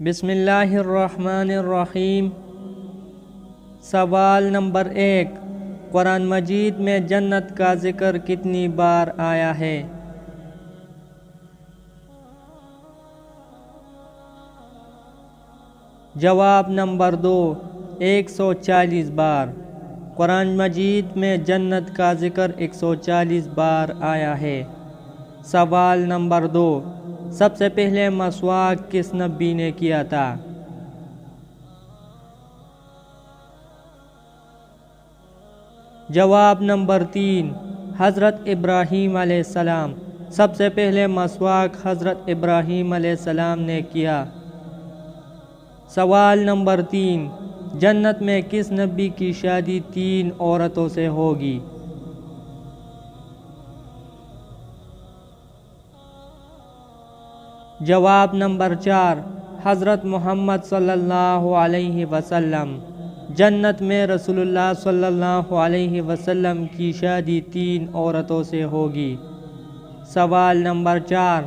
بسم اللہ الرحمن الرحیم۔ سوال نمبر 1، قرآن مجید میں جنت کا ذکر کتنی بار آیا ہے؟ جواب نمبر 2، 140 بار۔ قرآن مجید میں جنت کا ذکر 140 بار آیا ہے۔ سوال نمبر 2، سب سے پہلے مسواک کس نبی نے کیا تھا؟ جواب نمبر 3، حضرت ابراہیم علیہ السلام۔ سب سے پہلے مسواک حضرت ابراہیم علیہ السلام نے کیا۔ سوال نمبر 3، جنت میں کس نبی کی شادی 3 عورتوں سے ہوگی؟ جواب نمبر 4، حضرت محمد صلی اللہ علیہ وسلم۔ جنت میں رسول اللہ صلی اللہ علیہ وسلم کی شادی 3 عورتوں سے ہوگی۔ سوال نمبر 4،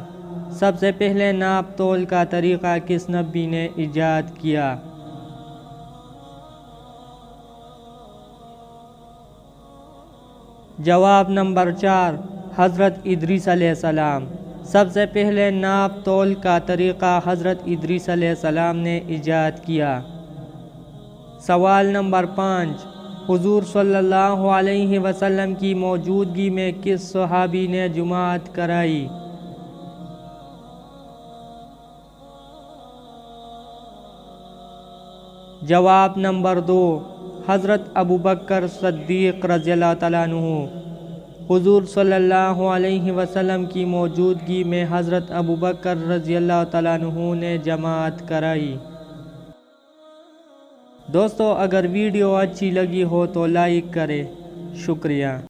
سب سے پہلے ناپ تول کا طریقہ کس نبی نے ایجاد کیا؟ جواب نمبر 4، حضرت ادریس علیہ السلام۔ سب سے پہلے ناپ تول کا طریقہ حضرت ادریس علیہ السلام نے ایجاد کیا۔ سوال نمبر 5، حضور صلی اللہ علیہ وسلم کی موجودگی میں کس صحابی نے جماعت کرائی؟ جواب نمبر 2، حضرت ابوبکر صدیق رضی اللہ تعالیٰ عنہ۔ حضور صلی اللہ علیہ وسلم کی موجودگی میں حضرت ابوبکر رضی اللہ تعالیٰ عنہ نے جماعت کرائی۔ دوستو، اگر ویڈیو اچھی لگی ہو تو لائک کریں۔ شکریہ۔